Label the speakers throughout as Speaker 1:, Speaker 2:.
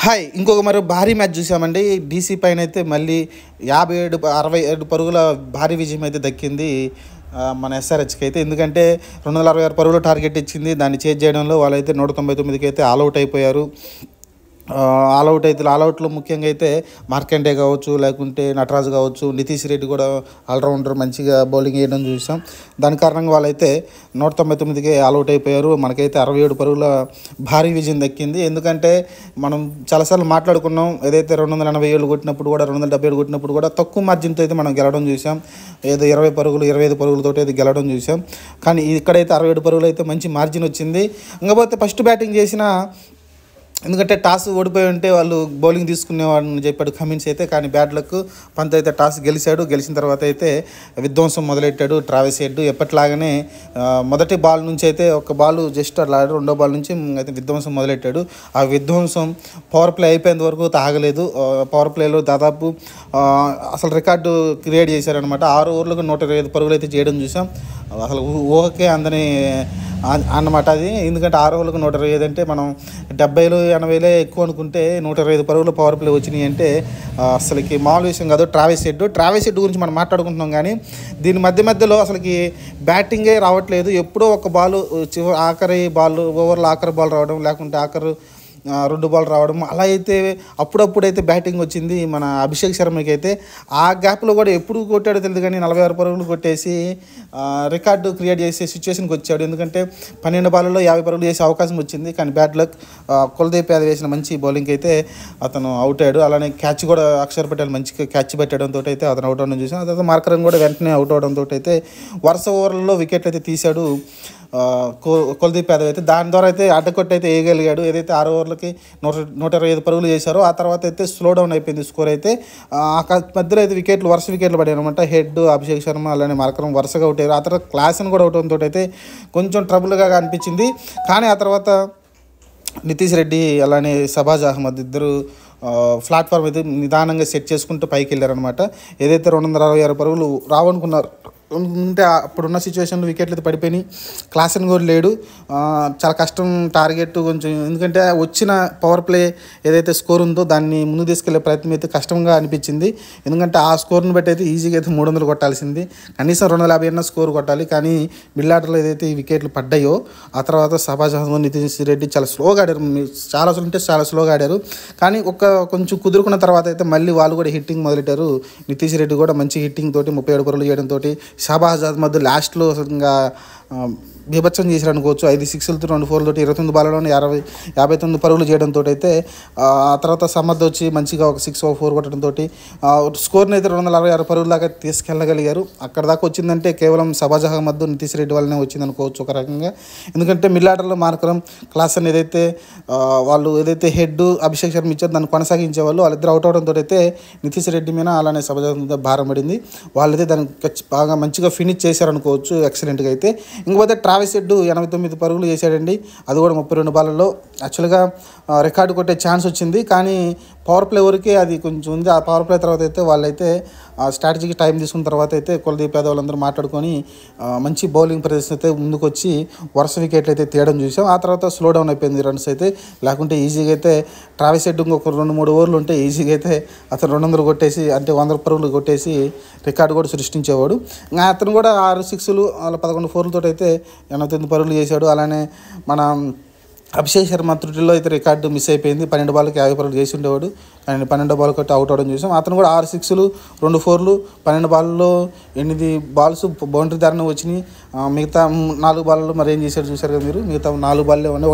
Speaker 1: Hi ఇంకొక మరి భారీ మ్యాచ్ చూసామండి. డీసీ పైన అయితే మళ్ళీ 57-67 పరుగుల భారీ విజయం అయితే దక్కింది మన ఎస్ఆర్హెచ్కి అయితే. ఎందుకంటే 266 పరుగుల టార్గెట్ ఇచ్చింది, దాన్ని చేజ్ చేయడంలో వాళ్ళైతే 199కి అయితే ఆల్అవుట్ అయిపోయారు. ఆల్అవుట్లో ముఖ్యంగా అయితే మార్కండే కావచ్చు, లేకుంటే నటరాజు కావచ్చు, నితీష్ రెడ్డి కూడా ఆల్రౌండర్ మంచిగా బౌలింగ్ వేయడం చూసాం. దాని కారణంగా వాళ్ళైతే 199కే ఆల్అవుట్ అయిపోయారు. మనకైతే 67 పరుగుల భారీ విజయం దక్కింది. ఎందుకంటే మనం చాలాసార్లు మాట్లాడుకున్నాం, ఏదైతే 287 కొట్టినప్పుడు కూడా 277 కొట్టినప్పుడు కూడా తక్కువ మార్జిన్తో అయితే మనం గెలవడం చూసాం. ఏదో 20 పరుగులు 25 పరుగులతో అయితే గెలవడం చూసాం. కానీ ఇక్కడైతే 67 పరుగులు అయితే మంచి మార్జిన్ వచ్చింది. ఇంకపోతే ఫస్ట్ బ్యాటింగ్ చేసిన, ఎందుకంటే టాస్ ఓడిపోయి ఉంటే వాళ్ళు బౌలింగ్ తీసుకునేవాడిని చెప్పాడు కమిన్స్ అయితే. కానీ బ్యాడ్ లక్, పంత్ అయితే టాస్ గెలిచాడు. గెలిచిన తర్వాత అయితే విధ్వంసం మొదలెట్టాడు ట్రావిస్ హెడ్. ఎప్పటిలాగానే మొదటి బాల్ నుంచి అయితే ఒక బాల్ జస్ట్ అట్లా, రెండో బాల్ నుంచి అయితే విధ్వంసం మొదలెట్టాడు. ఆ విధ్వంసం పవర్ ప్లే అయిపోయేంత వరకు తాగలేదు. పవర్ ప్లేలో దాదాపు అసలు రికార్డు క్రియేట్ చేశారనమాట. 6 ఓవర్లకు 125 పరుగులు అయితే చేయడం చూసాం. అసలు ఊహకే అందని అన్నమాట అది. ఎందుకంటే 6 ఓవర్లకు 125 అంటే మనం 70 80 ఎక్కువ అనుకుంటే 125 పరుగులు పవర్ ప్లే వచ్చినాయి అంటే అసలుకి మామూలు విషయం కాదు. ట్రావిస్ హెడ్ గురించి మనం మాట్లాడుకుంటున్నాం, కానీ దీని మధ్యలో అసలుకి బ్యాటింగే రావట్లేదు. ఎప్పుడో ఒక బాల్ ఆఖరి బాల్, ఓవర్లో ఆఖరి బాల్ రావడం, లేకుంటే ఆఖరు 2 బాల్ రావడం, అలా అయితే అప్పుడప్పుడైతే బ్యాటింగ్ వచ్చింది మన అభిషేక్ శర్మకి అయితే. ఆ గ్యాప్లో కూడా ఎప్పుడు కొట్టాడో తెలియదు, కానీ 46 పరుగులు కొట్టేసి రికార్డు క్రియేట్ చేసే సిచ్యువేషన్కి వచ్చాడు. ఎందుకంటే 12 బాల్లో 50 పరుగులు చేసే అవకాశం వచ్చింది. కానీ బ్యాడ్ లక్, కులదీప్ యాదవ్ వేసిన మంచి బౌలింగ్కి అయితే అతను అవుట్ అయ్యాడు. అలానే క్యాచ్ కూడా అక్షర్ పటేల్ మంచిగా క్యాచ్ పెట్టడంతో అయితే అతను అవుట్ అవ్వడం చూసాం. తర్వాత మార్కరం కూడా వెంటనే అవుట్ అవడంతో అయితే వరుస ఓవర్లలో వికెట్లు అయితే తీశాడు కులదీప్ యాదవ్ అయితే. దాని ద్వారా అయితే అడ్డకొట్టి అయితే వేయగలిగాడు. ఏదైతే 6 ఓవర్లకి 125 పరుగులు చేశారో ఆ తర్వాత అయితే స్లో డౌన్ అయిపోయింది స్కోర్ అయితే. మధ్యలో అయితే వరుస వికెట్లు పడాయి అనమాట. హెడ్, అభిషేక్ శర్మ, అలానే మార్కరం వరుసగా అవుట్ అయ్యారు. ఆ తర్వాత క్లాసన్ కూడా అవుట్ అవడంతో అయితే కొంచెం ట్రబుల్గా అనిపించింది. కానీ ఆ తర్వాత నితీష్ రెడ్డి అలానే షబాజ్ అహ్మద్ ఇద్దరు ప్లాట్ఫామ్ అయితే నిదానంగా సెట్ చేసుకుంటూ పైకి వెళ్ళారనమాట. ఏదైతే 266 పరుగులు రావనుకున్నారు ఉంటే అప్పుడున్న సిచ్యువేషన్లో వికెట్లు అయితే పడిపోయినాయి. క్లాసన్ కూడా లేడు. చాలా కష్టం టార్గెట్ కొంచెం, ఎందుకంటే వచ్చిన పవర్ ప్లే ఏదైతే స్కోర్ ఉందో దాన్ని ముందు తీసుకెళ్లే ప్రయత్నం అయితే కష్టంగా అనిపించింది. ఎందుకంటే ఆ స్కోర్ని బట్టి అయితే ఈజీగా అయితే 300 కొట్టాల్సింది, కనీసం 250 అన్న స్కోర్ కొట్టాలి. కానీ మిడిల్ ఆర్డర్లో ఏదైతే ఈ వికెట్లు పడ్డాయో ఆ తర్వాత షబాజ్ అహ్మద్, నితీష్ రెడ్డి చాలా స్లోగా ఆడారు. చాలా స్లోగా ఆడారు. కానీ కొంచెం కుదురుకున్న తర్వాత అయితే మళ్ళీ వాళ్ళు కూడా హిట్టింగ్ మొదలెట్టారు. నితీష్ రెడ్డి కూడా మంచి హిట్టింగ్ తోటి 37 పరుగులు చేయడంతో, షబాజ్ అహ్మద్ లాస్ట్లో ఇంకా బీభత్సం చేశారు అనుకోవచ్చు. 5 సిక్స్లతో 2 4లతో 29 బాల్లోనే 59 పరుగులు చేయడంతో అయితే ఆ తర్వాత సమర్థ్ వచ్చి మంచిగా ఒక 6 4 కొట్టడంతో స్కోర్ని అయితే 266 పరుగుల దాకా తీసుకెళ్ళగలిగారు. అక్కడ దాకా వచ్చిందంటే కేవలం షబాజ్ అహ్మద్, నితీష్ రెడ్డి వల్లనే వచ్చింది అనుకోవచ్చు ఒక రకంగా. ఎందుకంటే మిడిల్ ఆర్డర్లో మార్కరం, క్లాసన్ ఏదైతే వాళ్ళు ఏదైతే హెడ్, అభిషేక్ శర్మ ఇచ్చారు దాన్ని కొనసాగించేవాళ్ళు. వాళ్ళిద్దరు అవుట్ అవడంతో అయితే నితీష్ రెడ్డి మీద అలానే షబాజ్ అహ్మద్ భారం పడింది. వాళ్ళైతే దానికి బాగా మంచిగా ఫినిష్ చేశారనుకోవచ్చు ఎక్సలెంట్గా అయితే. ఇంకపోతే ట్రావిస్ హెడ్ 89 పరుగులు చేశాడండి, అది కూడా 32 బాల్లో. యాక్చువల్గా రికార్డు కొట్టే ఛాన్స్ వచ్చింది, కానీ పవర్ ప్లే వరకే అది కొంచెం ఉంది. ఆ పవర్ ప్లే తర్వాత అయితే వాళ్ళైతే స్ట్రాటజీకి టైం తీసుకున్న తర్వాత అయితే కులదీప్ యాదవ్ వాళ్ళందరూ మాట్లాడుకొని మంచి బౌలింగ్ ప్రదర్శన అయితే ముందుకు వచ్చి వరుస వికెట్లు అయితే తీయడం చూసాం. ఆ తర్వాత స్లో డౌన్ అయిపోయింది రన్స్ అయితే. లేకుంటే ఈజీగా అయితే ట్రావిస్ హెడ్ ఇంకొక 2-3 ఓవర్లు ఉంటే ఈజీగా అయితే అతను 200 కొట్టేసి, అంటే 100 పరుగులు కొట్టేసి రికార్డు కూడా సృష్టించేవాడు. అతను కూడా 6 సిక్స్లు అలా 11 4లతో అయితే 89 పరుగులు చేశాడు. అలానే మన అభిషేక్ శర్మ త్రుటిలో అయితే రికార్డు మిస్ అయిపోయింది. 12 బాల్కి 50 పరుగులు చేసి ఉండేవాడు, కానీ 12వ బాల్ కొట్టి అవుట్ అవడం చూసాం. అతను కూడా 6 సిక్స్లు 2 4లు 12 బాల్లో 8 బాల్స్ బౌండరీ దారిన వచ్చినాయి. మిగతా 4 బాల్లో మరి ఏం చేశాడు చూశారు కదా మీరు. మిగతా 4 బాల్లో ఉన్నాయి,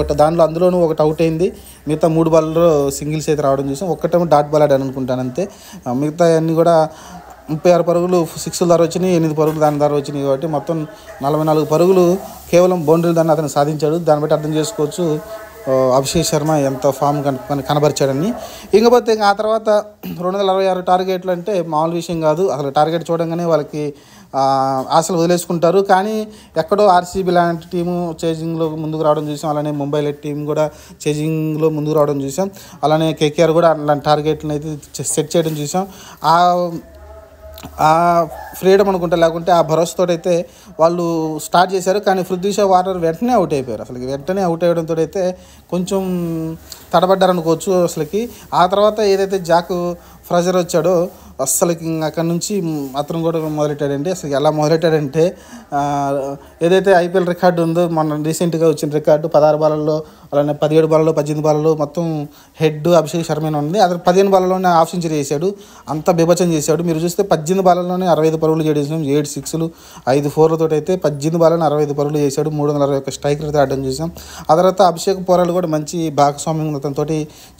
Speaker 1: అందులోనూ ఒకటి అవుట్ అయింది. మిగతా 3 బాల్లో సింగిల్స్ అయితే రావడం చూసాం. ఒక్కటేమో డాట్ బాల్ ఆడాను అనుకుంటాను అంతే. మిగతా అన్నీ కూడా 36 పరుగులు 6ల ద్వారా వచ్చినాయి, 8 పరుగులు దాని ద్వారా వచ్చినాయి. కాబట్టి మొత్తం 44 పరుగులు కేవలం బౌండరీలు దాన్ని అతను సాధించాడు. దాన్ని బట్టి అర్థం చేసుకోవచ్చు అభిషేక్ శర్మ ఎంత ఫామ్ కనబరిచాడని. ఇంకపోతే ఆ తర్వాత 266 టార్గెట్లు అంటే మామూలు విషయం కాదు. అసలు టార్గెట్ చూడంగానే వాళ్ళకి ఆశలు వదిలేసుకుంటారు. కానీ ఎక్కడో ఆర్సీబీ లాంటి టీము చేజింగ్లో ముందుకు రావడం చూసాం. అలానే ముంబై టీం కూడా చేజింగ్లో ముందుకు రావడం చూసాం. అలానే కేకేఆర్ కూడా అలాంటి టార్గెట్లను అయితే సెట్ చేయడం చూసాం. ఆ ఫ్రీడమ్ అనుకుంటే, లేకుంటే ఆ భరోసాతో అయితే వాళ్ళు స్టార్ట్ చేశారు. కానీ పృథ్వీ షా వార్నర్ వెంటనే అవుట్ అయిపోయారు. అసలు వెంటనే అవుట్ అయ్యడంతో అయితే కొంచెం తడబడ్డారు అనుకోవచ్చు అసలుకి. ఆ తర్వాత ఏదైతే జాక్ ఫ్రాజర్ వచ్చాడో అస్సలకి అక్కడ నుంచి అతను కూడా మొదలెట్టాడండి. అసలు ఎలా మొదలెట్టాడంటే ఏదైతే ఐపీఎల్ రికార్డు ఉందో మొన్న రీసెంట్గా వచ్చిన రికార్డు 16 బాళ్ళల్లో, అలానే 17 బాళ్ళలో, 18 బాళ్ళలో మొత్తం హెడ్ అభిషేక్ శర్మనే ఉంది. అతను 15 బాళ్ళలోనే హాఫ్ సెంచరీ చేశాడు. అంత బీభత్సం చేశాడు. మీరు చూస్తే 18 బాళ్ళలోనే 65 పరుగులు చేయడం, 7 సిక్స్లు 5 4లతో అయితే 18 బాళ్ళలో 65 పరుగులు చేశాడు. 361 స్ట్రైక్ రేట్ ఆడడం చూసాం. ఆ తర్వాత అభిషేక్ పోరాలు కూడా మంచి భాగస్వామ్యం అతనితో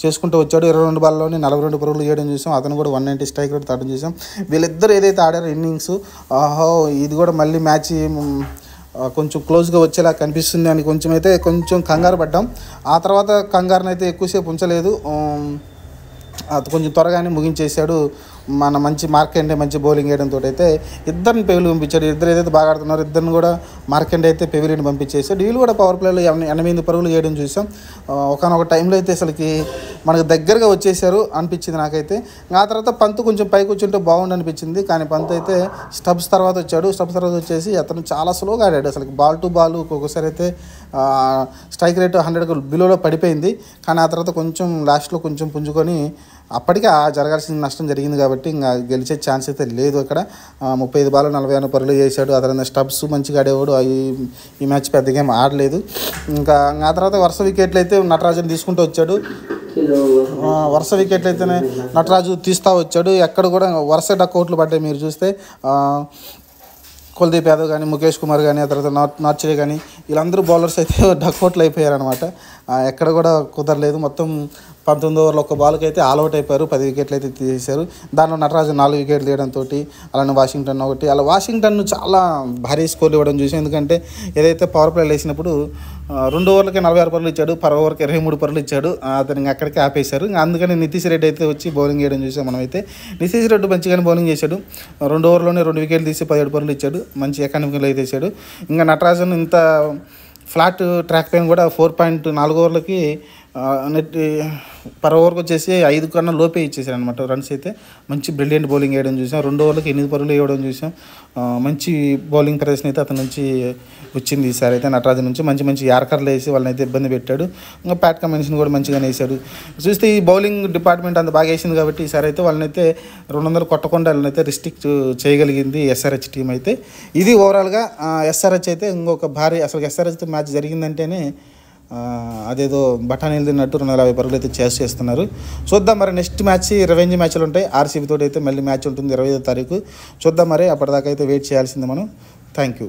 Speaker 1: చేసుకుంటూ వచ్చాడు. 22 బాళ్ళలోనే 42 పరుగులు చేయడం చూసాం. అతను కూడా 190 స్ట్రైక్ రేట్ ఆడడం చూసాం. వీళ్ళిద్దరు ఏదైతే ఆడారో ఇన్నింగ్స్, ఇది కూడా మళ్ళీ మ్యాచ్ కొంచెం క్లోజ్గా వచ్చేలా కనిపిస్తుంది అని కొంచెం కంగారు పడ్డాం. ఆ తర్వాత కంగారునైతే ఎక్కువసేపు ఉంచలేదు, కొంచెం త్వరగానే ముగించేశాడు మన మంచి మార్కెండే. మంచి బౌలింగ్ వేయడంతో అయితే ఇద్దరిని పెవిలియన్ పంపించాడు. ఇద్దరు ఏదైతే బాగా ఆడుతున్నారు ఇద్దరిని కూడా మార్కెండే అయితే పెవిలియన్ పంపించేసాడు. వీళ్ళు కూడా పవర్ ప్లేలో 88 పరుగులు చేయడం చూసాం. ఒకనొక టైంలో అయితే అసలుకి మనకు దగ్గరగా వచ్చేసారు అనిపించింది నాకైతే. ఆ తర్వాత పంత్ కొంచెం పైకి వచ్చుంటే బాగుండు అనిపించింది. కానీ పంత్ అయితే స్టబ్స్ తర్వాత వచ్చాడు. స్టబ్స్ తర్వాత వచ్చేసి అతను చాలా స్లోగా ఆడాడు. అసలు బాల్ టు బాల్ ఒక్కొక్కసారి అయితే స్ట్రైక్ రేట్ 100 బిలోలో పడిపోయింది. కానీ ఆ తర్వాత కొంచెం లాస్ట్లో కొంచెం పుంజుకొని అప్పటికే జరగాల్సిన నష్టం జరిగింది కాబట్టి ఇంకా గెలిచే ఛాన్స్ అయితే లేదు అక్కడ. 35 బాల్ 46 పరుగులు చేశాడు. ఆ తర్వాత స్టబ్స్ మంచిగా ఆడేవాడు. ఈ మ్యాచ్ పెద్దగా ఏం ఆడలేదు. ఇంకా ఆ తర్వాత వరుస వికెట్లు అయితే నటరాజుని తీసుకుంటూ వచ్చాడు. వరుస వికెట్లు అయితేనే నటరాజు తీస్తూ వచ్చాడు. ఎక్కడ కూడా వరుస డక్అవుట్లు పడ్డాయి. మీరు చూస్తే కుల్దీప్ యాదవ్ కానీ, ముఖేష్ కుమార్ కానీ, ఆ తర్వాత నార్చరే కానీ వీళ్ళందరూ బౌలర్స్ అయితే డక్అవుట్లు అయిపోయారు అనమాట. ఎక్కడ కూడా కుదరలేదు. మొత్తం 19 ఓవర్లు ఒక్క బాల్కి అయితే ఆల్అవుట్ అయిపోయారు. 10 వికెట్లు అయితే తీసేశారు. దానిలో నటరాజు 4 వికెట్లు తీయడంతో, అలానే వాషింగ్టన్ ఒకటి, అలా వాషింగ్టన్ చాలా భారీ స్కోర్లు ఇవ్వడం చూసాం. ఎందుకంటే ఏదైతే పవర్ ప్లేలు వేసినప్పుడు 2 ఓవర్లకి 46 పరుగులు ఇచ్చాడు, పర్ ఓవర్కి 23 పరుగులు ఇచ్చాడు. అతను అక్కడికి ఆపేశారు. అందుకని నితీష్ రెడ్డి అయితే వచ్చి బౌలింగ్ చేయడం చూసాం మనమైతే. నితీష్ రెడ్డి మంచిగానే బౌలింగ్ చేశాడు. 2 ఓవర్లోనే 2 వికెట్లు తీసి 17 పరుగులు ఇచ్చాడు. మంచి ఎకానమికల్ అయితే వేసాడు. ఇంకా నటరాజన్ ఇంత ఫ్లాట్ ట్రాక్ పైన కూడా 4.4 ఓవర్లకి నెట్ పర్ ఓవర్కి వచ్చేసి 5 కన్నా లోపే ఇచ్చేసారు అనమాట రన్స్ అయితే. మంచి బ్రిలియంట్ బౌలింగ్ వేయడం చూసాం. 2 ఓవర్లకి 8 పరుగులు వేయడం చూసాం. మంచి బౌలింగ్ ప్రదర్శన అయితే అతని నుంచి వచ్చింది ఈసారి అయితే. నటరాజన్ నుంచి మంచి యార్కర్లు వేసి వాళ్ళని అయితే ఇబ్బంది పెట్టాడు. ఇంకా ప్యాట్ కమిన్స్ని కూడా మంచిగానే వేసాడు. చూస్తే ఈ బౌలింగ్ డిపార్ట్మెంట్ అంత బాగా వేసింది కాబట్టి ఈసారి అయితే వాళ్ళని అయితే 200 కొట్టకుండా వాళ్ళని అయితే రిస్ట్రిక్ట్ చేయగలిగింది ఎస్ఆర్హెచ్ టీం అయితే. ఇది ఓవరాల్గా ఎస్ఆర్హెచ్ అయితే ఇంకొక భారీ, అసలు ఎస్ఆర్హెచ్తో మ్యాచ్ జరిగిందంటేనే అదేదో బఠానీలు తిన్నట్టు 250 పరుగులు అయితే చేస్తున్నారు. చూద్దాం మరి. నెక్స్ట్ మ్యాచ్ రివెంజ్ మ్యాచ్లు ఉంటాయి. ఆర్సీబీ తోటి అయితే మళ్ళీ మ్యాచ్ ఉంటుంది 25వ తారీఖు. చూద్దాం మరి. అప్పటిదాకా అయితే వెయిట్ చేయాల్సింది మనం. Thank you.